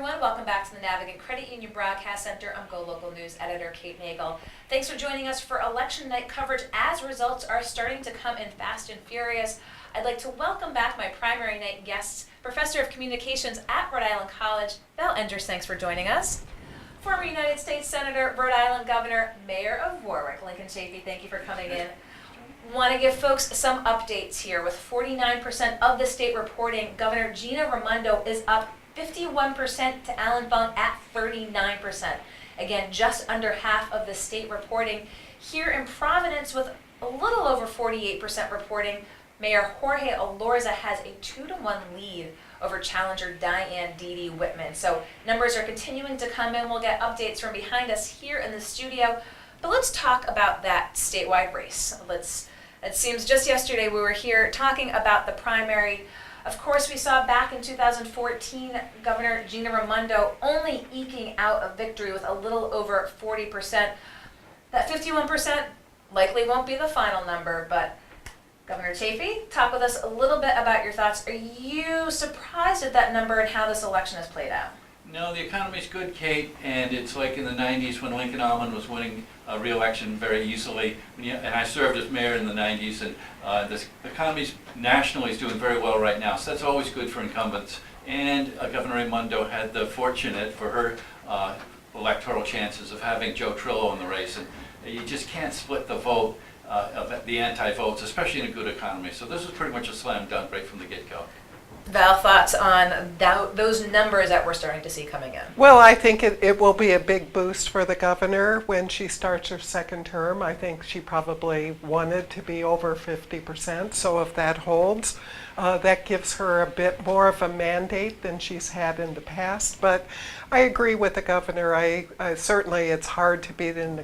everyone. Welcome back to the Navigant Credit Union Broadcast Center. I'm GoLocal News editor Kate Nagel. Thanks for joining us for election night coverage as results are starting to come in fast and furious. I'd like to welcome back my primary night guests, Professor of Communications at Rhode Island College, Val Endress. Thanks for joining us. Former United States Senator, Rhode Island Governor, Mayor of Warwick, Lincoln Chafee. Thank you for coming in. Want to give folks some updates here. With 49% of the state reporting, Governor Gina Raimondo is up 51% to Alan Fung at 39%. Again, just under half of the state reporting. Here in Providence, with a little over 48% reporting, Mayor Jorge Elorza has a 2-to-1 lead over challenger Diane Dee Whitman. So numbers are continuing to come in. We'll get updates from behind us here in the studio. But let's talk about that statewide race. It seems just yesterday we were here talking about the primary. Of course, we saw back in 2014, Governor Gina Raimondo only eking out a victory with a little over 40%. That 51% likely won't be the final number, but Governor Chafee, talk with us a little bit about your thoughts. Are you surprised at that number and how this election has played out? No, the economy's good, Kate, and it's like in the 90s when Lincoln Almond was winning re-election very easily. And I served as mayor in the 90s, and the economy's nationally is doing very well right now, so that's always good for incumbents. And Governor Raimondo had the fortunate for her electoral chances of having Joe Trillo in the race, and you just can't split the vote of the anti-votes, especially in a good economy. So this was pretty much a slam dunk right from the get-go. Val, thoughts on those numbers that we're starting to see coming in? Well, I think it will be a big boost for the governor when she starts her second term. I think she probably wanted to be over 50%, so if that holds, that gives her a bit more of a mandate than she's had in the past. But I agree with the governor. I certainly, it's hard to beat an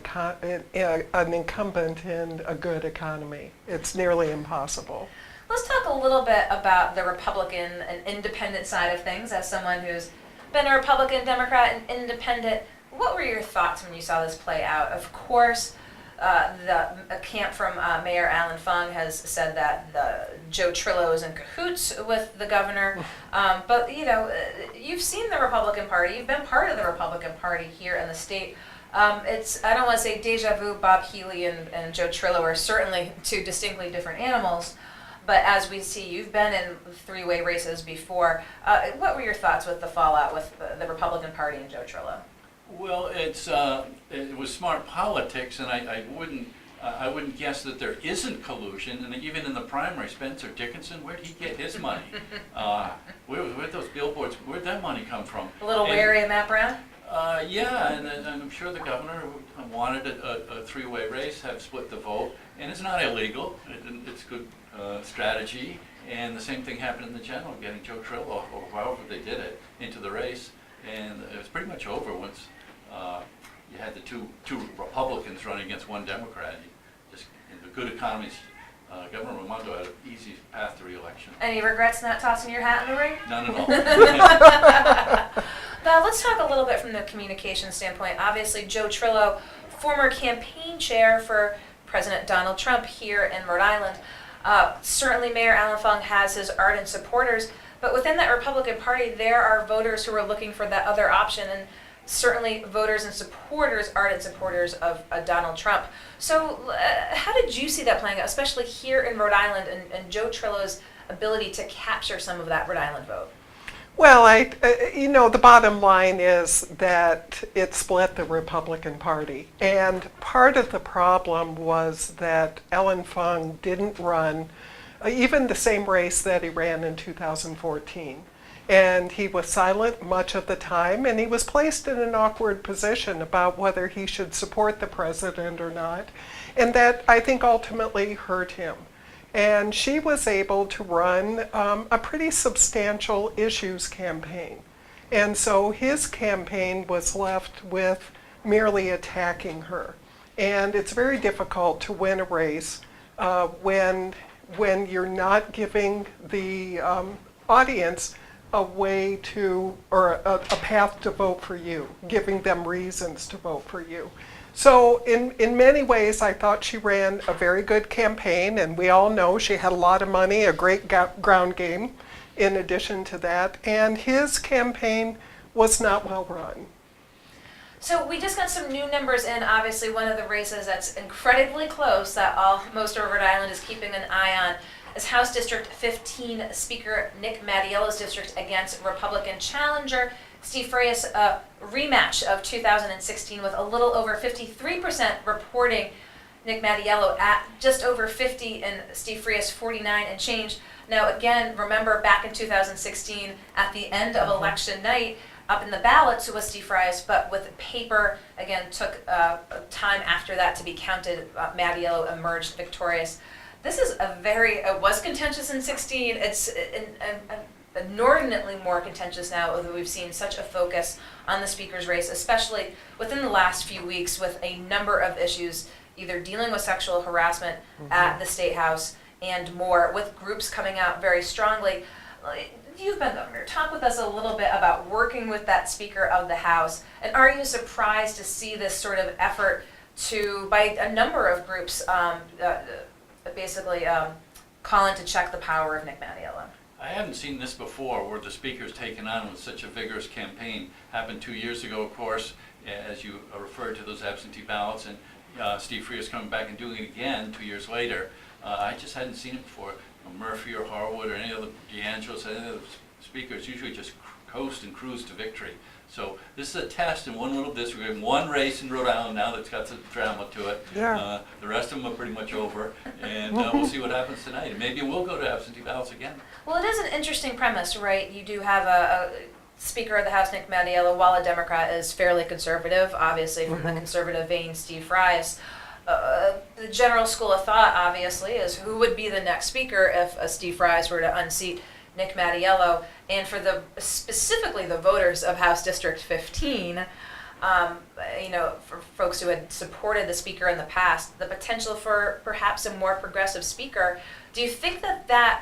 incumbent in a good economy. It's nearly impossible. Let's talk a little bit about the Republican and independent side of things. As someone who's been a Republican, Democrat, and independent, what were your thoughts when you saw this play out? Of course, a camp from Mayor Alan Fung has said that Joe Trillo is in cahoots with the governor. But you know, you've seen the Republican Party. You've been part of the Republican Party here in the state. I don't want to say deja vu. Bob Healy and Joe Trillo are certainly two distinctly different animals. But as we see, you've been in three-way races before. What were your thoughts with the fallout with the Republican Party and Joe Trillo? Well, it was smart politics, and I wouldn't guess that there isn't collusion. And even in the primary, Spencer Dickinson, where'd he get his money? Where'd those billboards? Where'd that money come from? A little wary of Matt Brown? Yeah, and I'm sure the governor wanted a three-way race, have split the vote, and it's not illegal. It's good strategy, and the same thing happened in the general, getting Joe Trillo, or however they did it, into the race, and it was pretty much over once you had the two Republicans running against one Democrat. Just in the good economies, Governor Raimondo had an easy path to re-election. Any regrets not tossing your hat in the ring? None at all. Now let's talk a little bit from the communication standpoint. Obviously, Joe Trillo, former campaign chair for President Donald Trump here in Rhode Island. Certainly Mayor Alan Fung has his ardent supporters, but within that Republican Party there are voters who are looking for that other option, and certainly voters and supporters, ardent supporters of Donald Trump. So how did you see that playing out, especially here in Rhode Island and Joe Trillo's ability to capture some of that Rhode Island vote? Well, the bottom line is that it split the Republican Party. And part of the problem was that Alan Fung didn't run even the same race that he ran in 2014. And he was silent much of the time, and he was placed in an awkward position about whether he should support the president or not. And that, I think, ultimately hurt him. And she was able to run a pretty substantial issues campaign. And so his campaign was left with merely attacking her. And it's very difficult to win a race when you're not giving the audience a way to, or a path to vote for you, giving them reasons to vote for you. So in many ways, I thought she ran a very good campaign, and we all know she had a lot of money, a great ground game in addition to that. And his campaign was not well run. So we just got some new numbers in. Obviously, one of the races that's incredibly close that most of Rhode Island is keeping an eye on is House District 15 Speaker Nick Mattiello's district against Republican challenger Steve Frias. A rematch of 2016 with a little over 53% reporting Nick Mattiello at just over 50 and Steve Frias 49 and change. Now again, remember back in 2016 at the end of election night, up in the ballots was Steve Frias, but with paper, again, took time after that to be counted. Mattiello emerged victorious. This is it was contentious in 16. It's inordinately more contentious now that we've seen such a focus on the speaker's race, especially within the last few weeks with a number of issues, either dealing with sexual harassment at the State House and more, with groups coming out very strongly. You've been governor. Talk with us a little bit about working with that Speaker of the House, and are you surprised to see this sort of effort by a number of groups basically calling to check the power of Nick Mattiello? I haven't seen this before, where the speaker's taken on with such a vigorous campaign. Happened 2 years ago, of course, as you referred to those absentee ballots, and Steve Frias coming back and doing it again 2 years later. I just hadn't seen it before. Murphy or Harwood or any other DeAngelis, any other speakers usually just coast and cruise to victory. So this is a test in one little district. We have one race in Rhode Island now that's got some drama to it. Yeah. The rest of them are pretty much over, and we'll see what happens tonight. And maybe we'll go to absentee ballots again. Well, it is an interesting premise, right? You do have a Speaker of the House, Nick Mattiello, while a Democrat, is fairly conservative, obviously from the conservative vein, Steve Frias. The general school of thought, obviously, is who would be the next speaker if Steve Frias were to unseat Nick Mattiello. And for specifically the voters of House District 15, for folks who had supported the speaker in the past, the potential for perhaps a more progressive speaker. Do you think that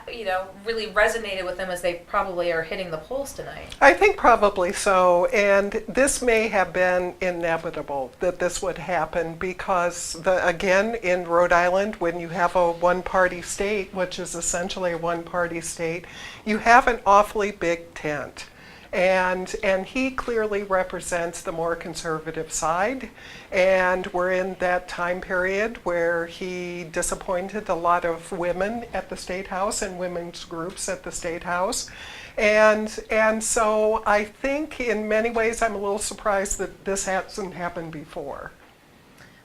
really resonated with them as they probably are hitting the polls tonight? I think probably so, and this may have been inevitable that this would happen because, again, in Rhode Island, when you have a one-party state, which is essentially a one-party state, you have an awfully big tent. And he clearly represents the more conservative side, and we're in that time period where he disappointed a lot of women at the State House and women's groups at the State House. And so I think in many ways I'm a little surprised that this hasn't happened before.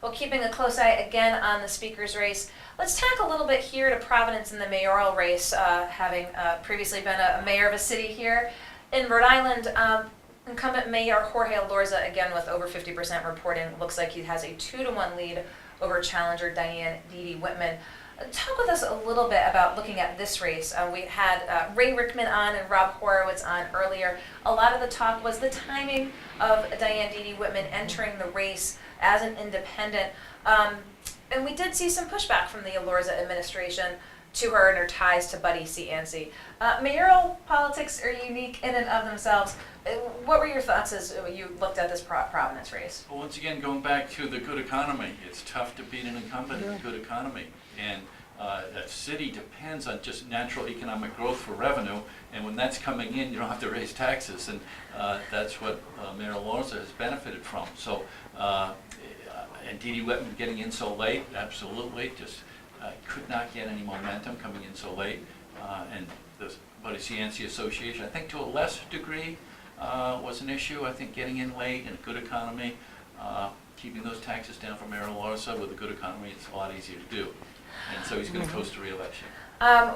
Well, keeping a close eye again on the speaker's race, let's tack a little bit here to Providence in the mayoral race, having previously been a mayor of a city here. In Rhode Island, incumbent Mayor Jorge Elorza, again with over 50% reporting, looks like he has a 2-1 lead over challenger Diane Dede Whitman. Talk with us a little bit about looking at this race. We had Ray Rickman on and Rob Horowitz on earlier. A lot of the talk was the timing of Diane Dede Whitman entering the race as an independent. And we did see some pushback from the Elorza administration to her and her ties to Buddy Cianci. Mayoral politics are unique in and of themselves. What were your thoughts as you looked at this Providence race? Well, once again, going back to the good economy, it's tough to beat an incumbent in a good economy. And a city depends on just natural economic growth for revenue, and when that's coming in, you don't have to raise taxes, and that's what Mayor Elorza has benefited from. So, and Dede Whitman getting in so late, absolutely, just could not get any momentum coming in so late. And the Buddy Cianci Association, I think to a lesser degree, was an issue. I think getting in late in a good economy, keeping those taxes down for Mayor Elorza with a good economy, it's a lot easier to do. And so he's going to coast to re-election.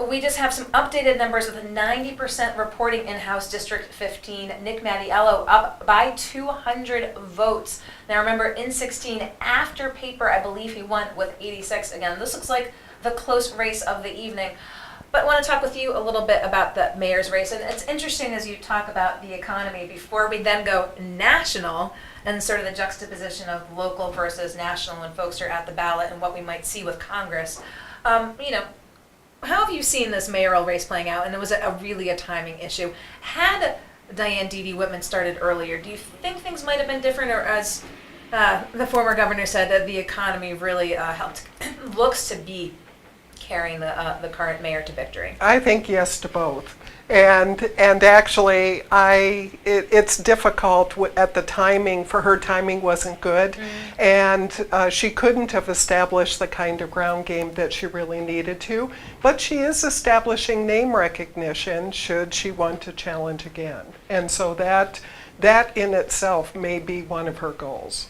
We just have some updated numbers with a 90% reporting in House District 15. Nick Mattiello up by 200 votes. Now remember, in 16, after paper, I believe he won with 86. Again, this looks like the close race of the evening. But I want to talk with you a little bit about the mayor's race. And it's interesting as you talk about the economy before we then go national and sort of the juxtaposition of local versus national when folks are at the ballot and what we might see with Congress. How have you seen this mayoral race playing out? And it was really a timing issue. Had Diane Dede Whitman started earlier, do you think things might have been different? Or as the former governor said, that the economy really looks to be carrying the current mayor to victory? I think yes to both. And actually, it's difficult at the timing. For her, timing wasn't good, and she couldn't have established the kind of ground game that she really needed to. But she is establishing name recognition should she want to challenge again, and so that in itself may be one of her goals.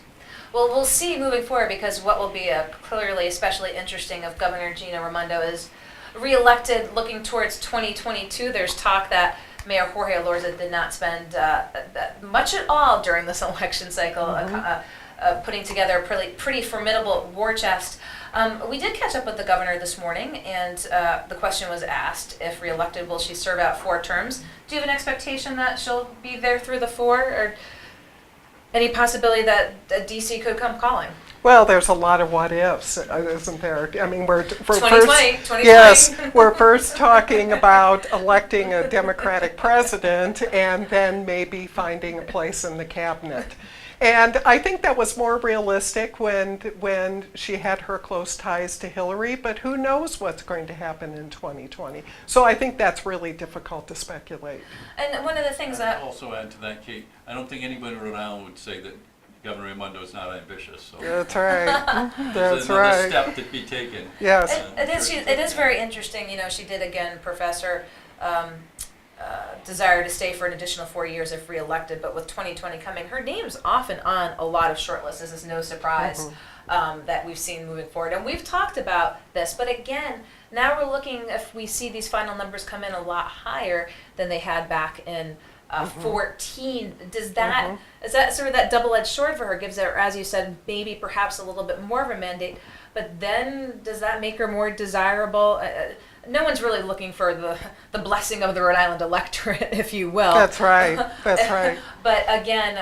Well, we'll see moving forward, because what will be clearly especially interesting if Governor Gina Raimondo is reelected looking towards 2022. There's talk that Mayor Jorge Elorza did not spend much at all during this election cycle putting together a pretty formidable war chest. We did catch up with the governor this morning, and the question was asked, if reelected, will she serve out 4 terms? Do you have an expectation that she'll be there through the 4, or any possibility that DC could come calling? Well, there's a lot of what ifs, isn't there? I mean, we're 2020. Yes, we're first talking about electing a Democratic president and then maybe finding a place in the cabinet. And I think that was more realistic when she had her close ties to Hillary, but who knows what's going to happen in 2020. So I think that's really difficult to speculate. And one of the things I'd that also add to that, Kate, I don't think anybody in Rhode Island would say that Governor Raimondo is not ambitious. So That's right. there's That's another right. step to be taken. Yes. it is very interesting. You know, she did again, Professor, desire to stay for an additional 4 years if reelected, but with 2020 coming, her name's often on a lot of shortlists. This is no surprise that we've seen moving forward. And we've talked about this, but again, now we're looking, if we see these final numbers come in a lot higher than they had back in 14, is that sort of that double-edged sword for her? Gives her, as you said, maybe perhaps a little bit more of a mandate, but then does that make her more desirable? No one's really looking for the blessing of the Rhode Island electorate, if you will. That's right. That's right. But again,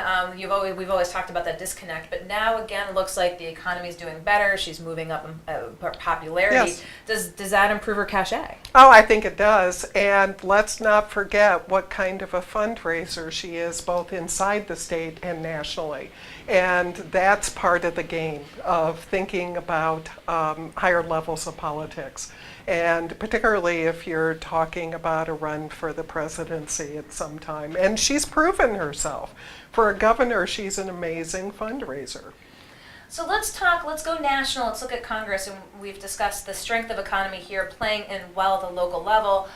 we've always talked about that disconnect. But now again, looks like the economy's doing better. She's moving up in popularity. Yes. Does that improve her cachet? Oh, I think it does. And let's not forget what kind of a fundraiser she is, both inside the state and nationally. And that's part of the game of thinking about higher levels of politics. And particularly if you're talking about a run for the presidency at some time. And she's proven herself. For a governor, she's an amazing fundraiser. So let's go national, let's look at Congress, and we've discussed the strength of economy here playing in well at the local level.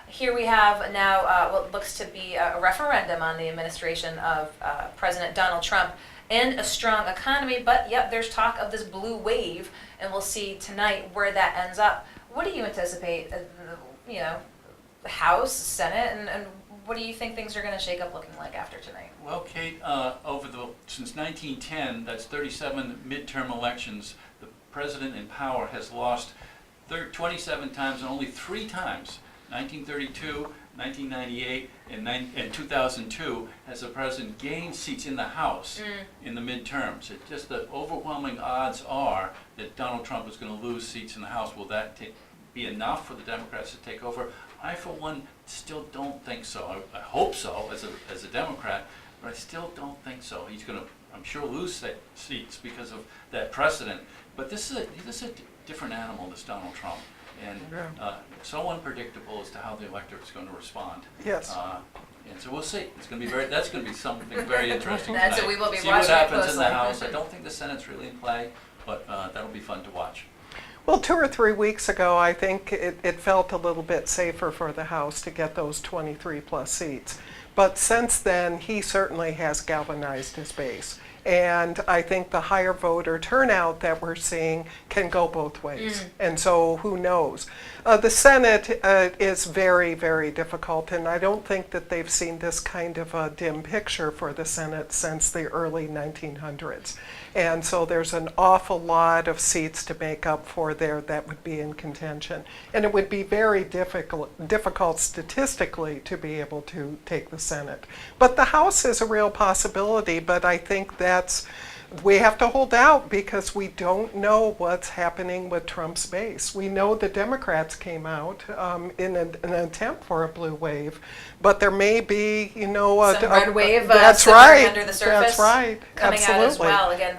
Here we have now what looks to be a referendum on the administration of President Donald Trump and a strong economy, but yep, there's talk of this blue wave, and we'll see tonight where that ends up. What do you anticipate, the House, Senate, and what do you think things are going to shake up looking like after tonight? Well, Kate, since 1910, that's 37 midterm elections, the president in power has lost 27 times, and only 3 times, 1932, 1998, and 2002, has the president gained seats in the House in the midterms. Just the overwhelming odds are that Donald Trump is going to lose seats in the House. Will that be enough for the Democrats to take over? I, for one, still don't think so. I hope so as a Democrat, but I still don't think so. He's going to, I'm sure, lose seats because of that precedent. But this is a different animal, this Donald Trump, and so unpredictable as to how the electorate is going to respond. Yes. And so we'll see. It's going to be that's going to be something very interesting That's tonight. what we will be see watching what happens closely. in the House. I don't think the Senate's really in play, but that'll be fun to watch. Well, 2 or 3 weeks ago, I think it felt a little bit safer for the House to get those 23 plus seats. But since then, he certainly has galvanized his base. And I think the higher voter turnout that we're seeing can go both ways. And so who knows? The Senate is very, very difficult, and I don't think that they've seen this kind of a dim picture for the Senate since the early 1900s. And so there's an awful lot of seats to make up for there that would be in contention. And it would be very difficult statistically to be able to take the Senate. But the House is a real possibility, but I think we have to hold out because we don't know what's happening with Trump's base. We know the Democrats came out in an attempt for a blue wave, but there may be, some red wave that's simmering right. under the surface. That's right. Coming Absolutely. out as well. Again,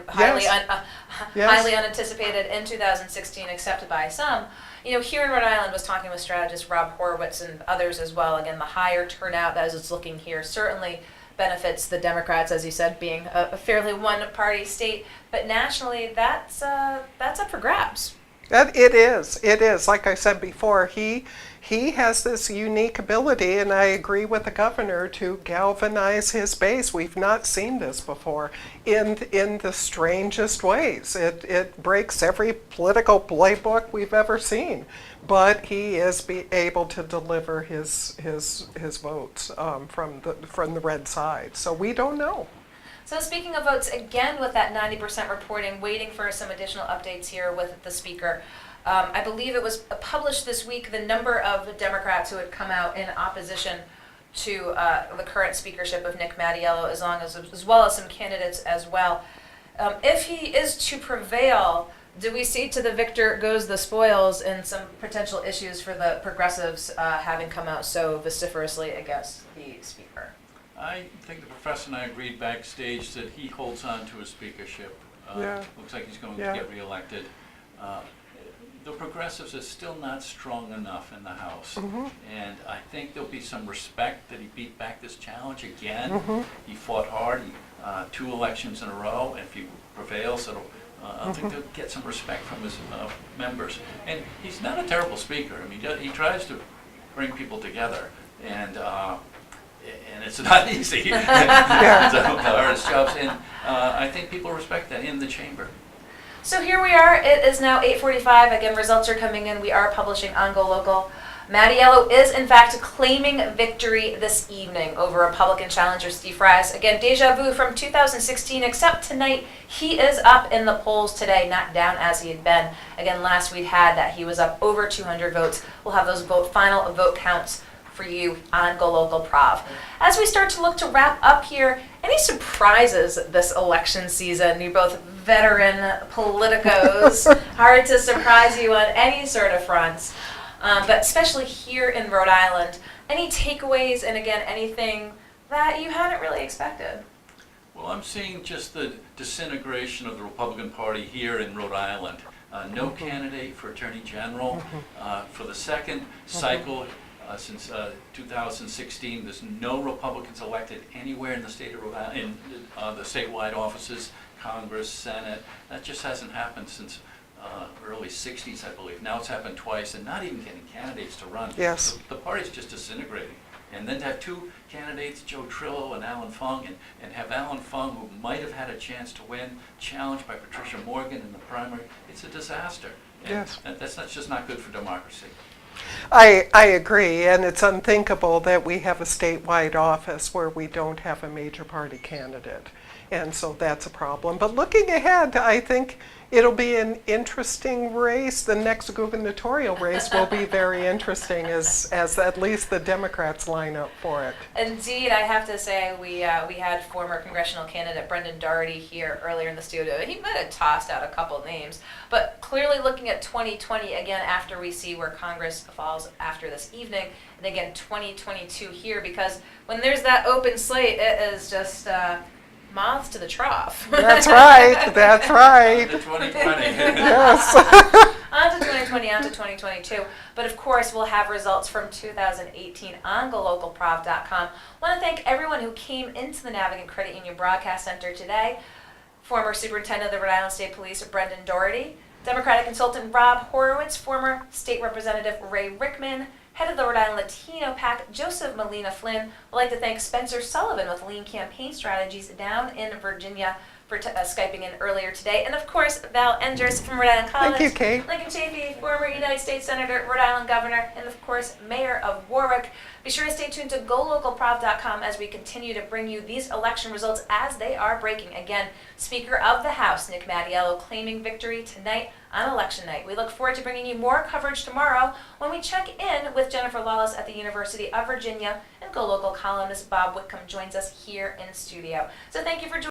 Yes. highly unanticipated in 2016, accepted by some. Here in Rhode Island, was talking with strategist Rob Horowitz and others as well. Again, the higher turnout as it's looking here certainly benefits the Democrats, as you said, being a fairly one-party state. But nationally, that's up for grabs. It is. It is. Like I said before, he has this unique ability, and I agree with the governor, to galvanize his base. We've not seen this before in the strangest ways. It breaks every political playbook we've ever seen, but he is able to deliver his votes from the red side. So we don't know. So speaking of votes, again with that 90% reporting, waiting for some additional updates here with the speaker. I believe it was published this week the number of Democrats who had come out in opposition to the current speakership of Nick Mattiello, as well as some candidates as well. If he is to prevail, do we see to the victor goes the spoils and some potential issues for the progressives having come out so vociferously against the speaker? I think the professor and I agreed backstage that he holds on to his speakership. Yeah. Looks like he's going Yeah. to get reelected. The progressives are still not strong enough in the House. Mm-hmm. And I think there'll be some respect that he beat back this challenge again. Mm-hmm. He fought hard, 2 elections in a row, and if he prevails, I think they'll get some respect from his members. And he's not a terrible speaker. I mean, he tries to bring people together, and it's not easy. It's one of the hardest jobs, and I think people respect that in the chamber. So here we are. It is now 8:45. Again, results are coming in. We are publishing on GoLocal. Mattiello is, in fact, claiming victory this evening over Republican challenger Steve Frias. Again, deja vu from 2016, except tonight he is up in the polls today, not down as he had been. Again, last we'd had that he was up over 200 votes. We'll have those final vote counts for you on GoLocal Prov. As we start to look to wrap up here, any surprises this election season? You're both veteran politicos. Hard to surprise you on any sort of fronts. But especially here in Rhode Island, any takeaways and again, anything that you hadn't really expected? Well, I'm seeing just the disintegration of the Republican Party here in Rhode Island. No candidate for Attorney General. For the second cycle since 2016, there's no Republicans elected anywhere in the state of Rhode Island, in the statewide offices, Congress, Senate. That just hasn't happened since early 60s, I believe. Now it's happened twice, and not even getting candidates to run. Yes. The party's just disintegrating. And then to have 2 candidates, Joe Trillo and Alan Fung, and have Alan Fung, who might have had a chance to win, challenged by Patricia Morgan in the primary, it's a disaster. And Yes. that's just not good for democracy. I agree, and it's unthinkable that we have a statewide office where we don't have a major party candidate. And so that's a problem. But looking ahead, I think it'll be an interesting race. The next gubernatorial race will be very interesting as at least the Democrats line up for it. Indeed, I have to say we had former congressional candidate Brendan Doherty here earlier in the studio. He might have tossed out a couple names, but clearly looking at 2020 again after we see where Congress falls after this evening, and again 2022 here, because when there's that open slate, it is just moths to the trough. That's right. That's right. The 2020. Yes. On to 2020, on to 2022. But of course, we'll have results from 2018 on GoLocalProv.com. I want to thank everyone who came into the Navigant Credit Union Broadcast Center today. Former Superintendent of the Rhode Island State Police, Brendan Doherty. Democratic consultant Rob Horowitz. Former State Representative Ray Rickman. Head of the Rhode Island Latino PAC, Joseph Molina Flynn. I'd like to thank Spencer Sullivan with Lean Campaign Strategies down in Virginia for Skyping in earlier today. And of course, Val Endress from Rhode Island College. Thank you, Kate. Lincoln Chafee, former United States Senator, Rhode Island Governor, and of course, Mayor of Warwick. Be sure to stay tuned to GoLocalProv.com as we continue to bring you these election results as they are breaking. Again, Speaker of the House, Nick Mattiello, claiming victory tonight on election night. We look forward to bringing you more coverage tomorrow when we check in with Jennifer Lawless at the University of Virginia, and GoLocal columnist Bob Whitcomb joins us here in studio. So thank you for joining